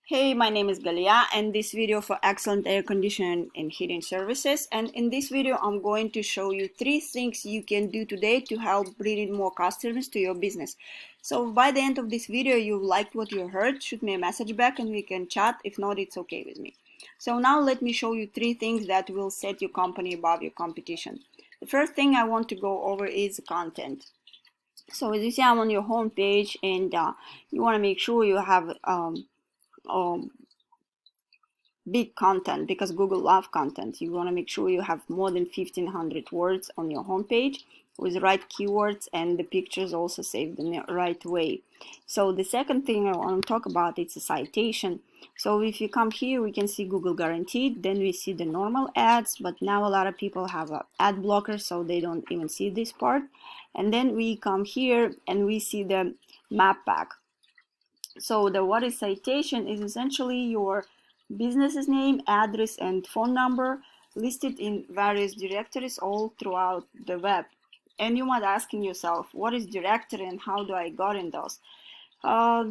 Hey, my name is Galia and this video for excellent air conditioning and heating services. And in this video, I'm going to show you 3 things you can do today to help bring in more customers to your business. So by the end of this video, you liked what you heard, shoot me a message back and we can chat. If not, it's okay with me. So now let me show you 3 things that will set your company above your competition. The first thing I want to go over is content. So as you see, I'm on your home page and you want to make sure you have big content because Google loves content. You want to make sure you have more than 1500 words on your homepage with the right keywords and the pictures also saved in the right way. So the second thing I want to talk about is a citation. So if you come here, we can see Google guaranteed, then we see the normal ads, but now a lot of people have an ad blocker, so they don't even see this part. And then we come here and we see the map pack. So the what is citation is essentially your business's name, address, and phone number listed in various directories all throughout the web. And you might be asking yourself, what is directory and how do I got in those?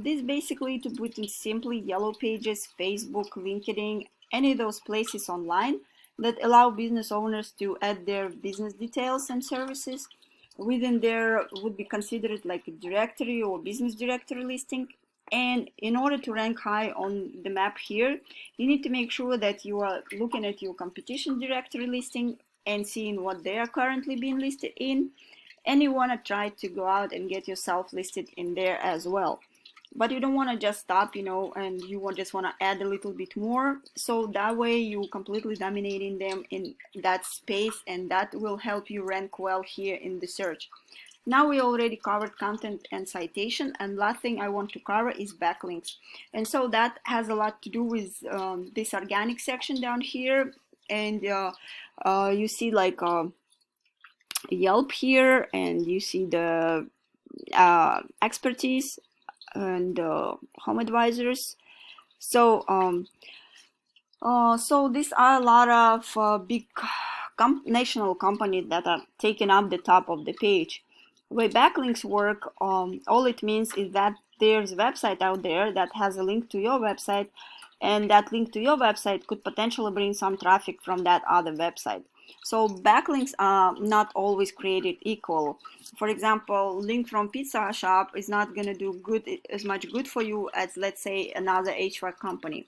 This basically, to put it simply, yellow pages, Facebook, LinkedIn, any of those places online that allow business owners to add their business details and services. Within there would be considered like a directory or business directory listing. And in order to rank high on the map here, you need to make sure that you are looking at your competition directory listing and seeing what they are currently being listed in. And you want to try to go out and get yourself listed in there as well. But you don't want to just stop, and you just want to add a little bit more. So that way you completely dominating them in that space, and that will help you rank well here in the search. Now we already covered content and citation, and last thing I want to cover is backlinks. And so that has a lot to do with this organic section down here. And you see like Yelp here, and you see the expertise and home advisors. So so these are a lot of big national companies that are taking up the top of the page. The way backlinks work, all it means is that there's a website out there that has a link to your website, and that link to your website could potentially bring some traffic from that other website. So backlinks are not always created equal. For example, link from pizza shop is not going to do as much good for you as, let's say, another HVAC company.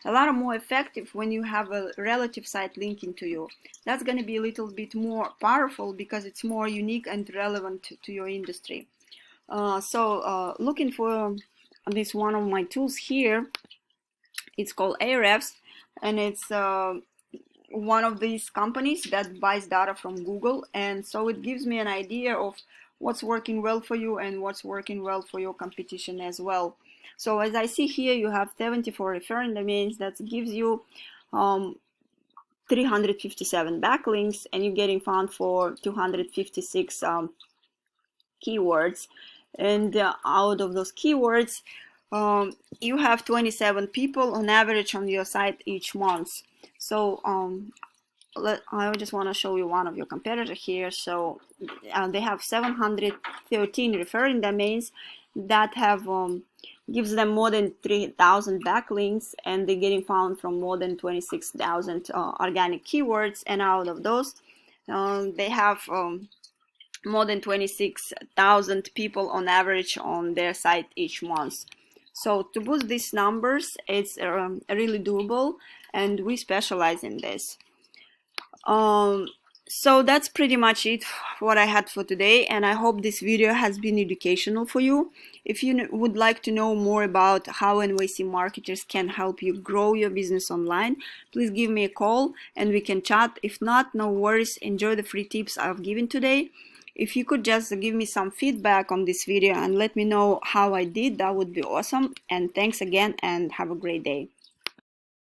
A lot more effective when you have a relative site linking to you. That's going to be a little bit more powerful because it's more unique and relevant to your industry. Looking for this one of my tools here, it's called Ahrefs, and it's one of these companies that buys data from Google, and so it gives me an idea of what's working well for you and what's working well for your competition as well. So as I see here, you have 74 referring domains. That gives you 357 backlinks, and you're getting found for 256 keywords. And out of those keywords, you have 27 people on average on your site each month. So I just want to show you one of your competitors here. So they have 713 referring domains that have gives them more than 3,000 backlinks, and they're getting found from more than 26,000 organic keywords. And out of those, they have more than 26,000 people on average on their site each month. So to boost these numbers, it's really doable, and we specialize in this. So that's pretty much it what I had for today, and I hope this video has been educational for you. If you would like to know more about how NYC marketers can help you grow your business online, please give me a call and we can chat. If not, no worries, enjoy the free tips I've given today. If you could just give me some feedback on this video and let me know how I did, that would be awesome. And thanks again and have a great day.